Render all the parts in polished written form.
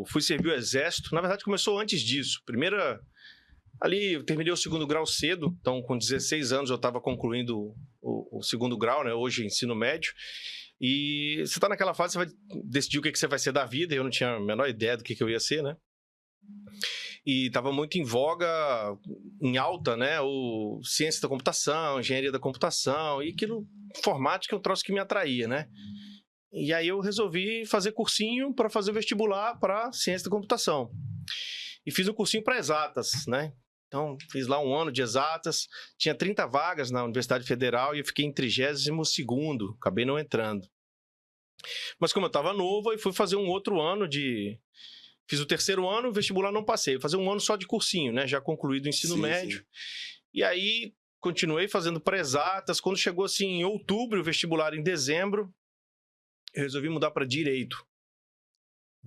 fui servir o Exército, na verdade começou antes disso. Ali eu terminei o segundo grau cedo, então com 16 anos eu estava concluindo o segundo grau, né? Hoje ensino médio. E você está naquela fase, você vai decidir o que você vai ser da vida, e eu não tinha a menor ideia do que eu ia ser, né? E estava muito em voga, em alta, né? O ciência da computação, engenharia da computação, e aquilo, informática é um troço que me atraía, né? E aí eu resolvi fazer cursinho para fazer o vestibular para ciência da computação. E fiz um cursinho para exatas, né? Então, fiz lá um ano de exatas, tinha 30 vagas na Universidade Federal e eu fiquei em 32º, acabei não entrando. Mas como eu estava novo, eu fui fazer um outro ano de... Fiz o terceiro ano, o vestibular não passei. Fazer um ano só de cursinho, né? Já concluído o ensino médio. Sim. E aí, continuei fazendo pré-exatas. Quando chegou assim em outubro, o vestibular em dezembro, eu resolvi mudar para Direito.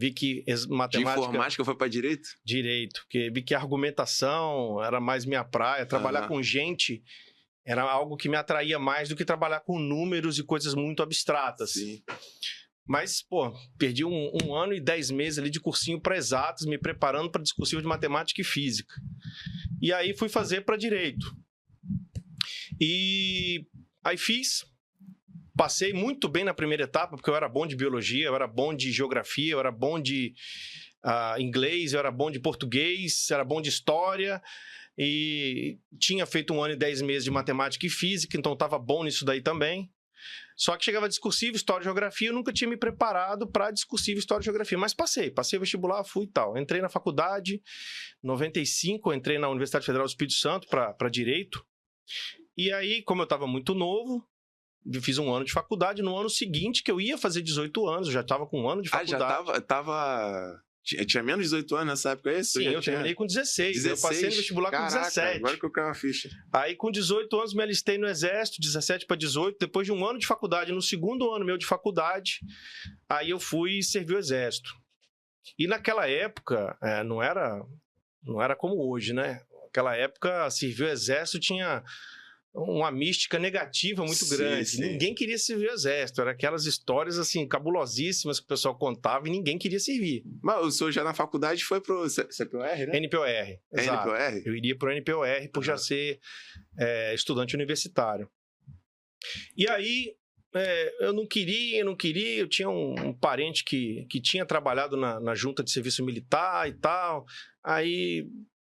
Vi que matemática... De informática foi para Direito? Direito. Porque vi que a argumentação era mais minha praia. Trabalhar com gente era algo que me atraía mais do que trabalhar com números e coisas muito abstratas. Sim. Mas, pô, perdi um ano e 10 meses ali de cursinho para exatas, me preparando para discursivo de matemática e física. E aí fui fazer para Direito. E aí passei muito bem na primeira etapa, porque eu era bom de biologia, eu era bom de geografia, eu era bom de inglês, eu era bom de português, eu era bom de história, e tinha feito 1 ano e 10 meses de matemática e física, então estava bom nisso daí também. Só que chegava discursivo, história e geografia, eu nunca tinha me preparado para discursivo, história e geografia, mas passei o vestibular, fui e tal. Entrei na faculdade, em 95, entrei na Universidade Federal do Espírito Santo para Direito, e aí, como eu estava muito novo, eu fiz um ano de faculdade. No ano seguinte, que eu ia fazer 18 anos, eu já estava com 1 ano de faculdade. Tinha menos de 18 anos nessa época, é isso? Sim, eu terminei com 16. Eu passei no vestibular com 17. Agora que eu caio a ficha. Aí, com 18 anos, me alistei no Exército, 17 para 18. Depois de 1 ano de faculdade, no segundo ano meu de faculdade, aí eu fui servir o Exército. E naquela época, não era como hoje, né? Naquela época, servir o Exército tinha uma mística negativa muito grande. Sim. Ninguém queria servir o Exército. Era aquelas histórias, assim, cabulosíssimas que o pessoal contava e ninguém queria servir. Mas o senhor já na faculdade foi pro CPOR, né? NPOR, exato. NPOR? Eu iria pro NPOR por já ser estudante universitário. E aí, eu não queria. Eu tinha um parente que tinha trabalhado na junta de serviço militar e tal. Aí...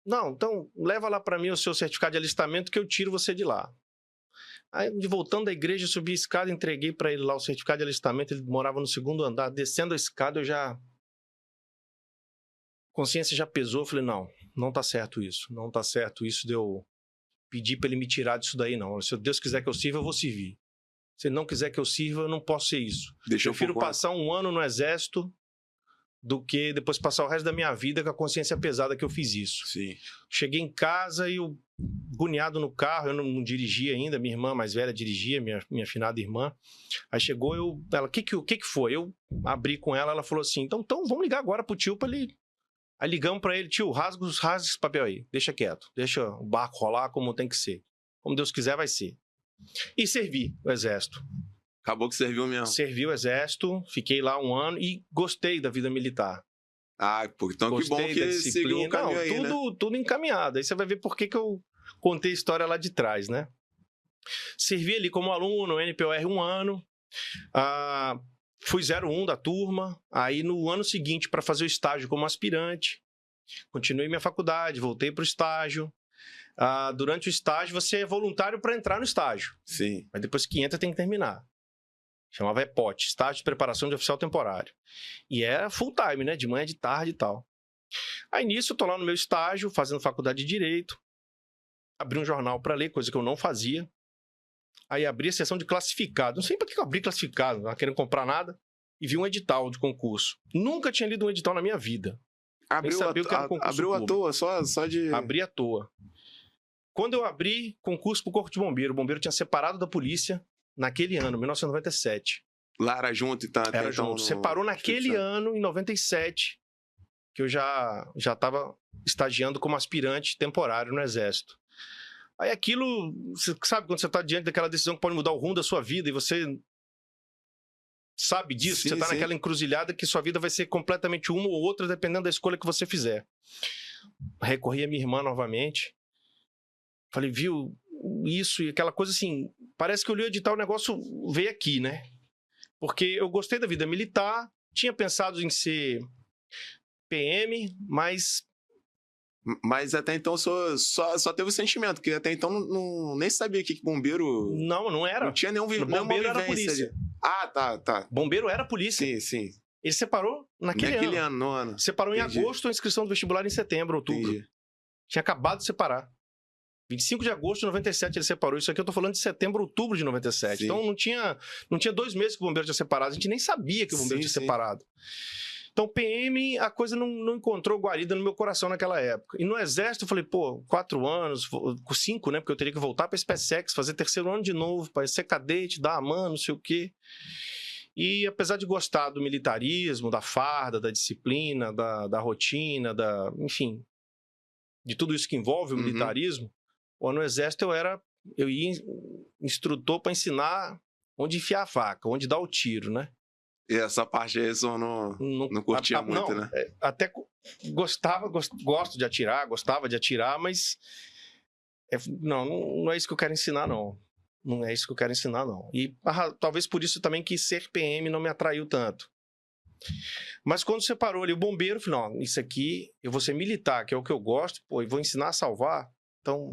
Não, então leva lá para mim o seu certificado de alistamento que eu tiro você de lá. Aí, voltando da igreja, eu subi a escada, entreguei para ele lá o certificado de alistamento, ele morava no 2º andar. Descendo a escada, a consciência já pesou, eu falei, não tá certo isso. Não tá certo isso de eu pedir para ele me tirar disso daí, não. Se Deus quiser que eu sirva, eu vou servir. Se ele não quiser que eu sirva, eu não posso ser isso. Eu prefiro passar 1 ano no Exército do que depois passar o resto da minha vida com a consciência pesada que eu fiz isso. Sim. Cheguei em casa e eu, agoniado no carro, eu não dirigia ainda, minha irmã mais velha dirigia, minha afinada irmã. Aí chegou, ela, o que foi? Eu abri com ela, ela falou assim, então vamos ligar agora pro tio para ele... Aí ligamos para ele, tio, rasga esse papel aí, deixa quieto, deixa o barco rolar como tem que ser. Como Deus quiser, vai ser. E servi o Exército. Acabou que serviu mesmo. Servi o Exército, fiquei lá 1 ano e gostei da vida militar. Pô, então gostei, que bom que seguiu o caminho aí, tudo encaminhado. Aí você vai ver por que eu contei a história lá de trás, né? Servi ali como aluno, NPOR 1 ano, fui 01 da turma, aí no ano seguinte para fazer o estágio como aspirante, continuei minha faculdade, voltei para o estágio. Durante o estágio você é voluntário para entrar no estágio. Sim. Mas depois que entra tem que terminar. Chamava EPOT, Estágio de Preparação de Oficial Temporário. E era full time, né? De manhã, de tarde e tal. Aí nisso eu tô lá no meu estágio, fazendo faculdade de Direito. Abri um jornal para ler, coisa que eu não fazia. Aí abri a seção de classificado. Não sei para que eu abri classificado, não querendo comprar nada. E vi um edital de concurso. Nunca tinha lido um edital na minha vida. Abriu à toa, só de... Abri à toa. Quando eu abri concurso pro Corpo de Bombeiro, o bombeiro tinha separado da polícia naquele ano, 1997. Lá era junto e tá? Era junto. Separou naquele ano, em 97, que eu já estava estagiando como aspirante temporário no Exército. Aí aquilo, você sabe quando você está diante daquela decisão que pode mudar o rumo da sua vida e você sabe disso? Sim, Você tá sim. naquela encruzilhada que sua vida vai ser completamente uma ou outra, dependendo da escolha que você fizer. Recorri à minha irmã novamente. Falei, viu, isso e aquela coisa assim, parece que eu li o edital, o negócio veio aqui, né? Porque eu gostei da vida militar, tinha pensado em ser PM, mas Mas até então só teve o sentimento, que até então nem sabia que bombeiro... não era. Não tinha nenhuma Bombeiro era vivência polícia. ali. Ah, tá. Bombeiro era polícia. Sim, sim. Ele separou naquele ano. No ano. Separou em Entendi. agosto, a inscrição do vestibular em setembro, outubro. Entendi. Tinha acabado de separar. 25 de agosto de 97 ele separou. Isso aqui eu tô falando de setembro, outubro de 97. Sim. Então não tinha 2 meses que o bombeiro tinha separado. A gente nem sabia que o bombeiro Sim, tinha sim. separado. Então, PM, a coisa não encontrou guarida no meu coração naquela época. E no Exército, eu falei, pô, 4 anos, 5, né? Porque eu teria que voltar para a SpaceX, fazer 3º ano de novo, para ser cadete, dar a mão, não sei o quê. E apesar de gostar do militarismo, da farda, da disciplina, da rotina, enfim, de tudo isso que envolve o militarismo, no Exército eu ia instrutor para ensinar onde enfiar a faca, onde dar o tiro, né? E essa parte aí eu não curtia muito, né? Até gosto de atirar, gostava de atirar, mas não é isso que eu quero ensinar, não. Não é isso que eu quero ensinar, não. E talvez por isso também que ser PM não me atraiu tanto. Mas quando separou ali o bombeiro, eu falei, não, isso aqui, eu vou ser militar, que é o que eu gosto, pô, e vou ensinar a salvar, então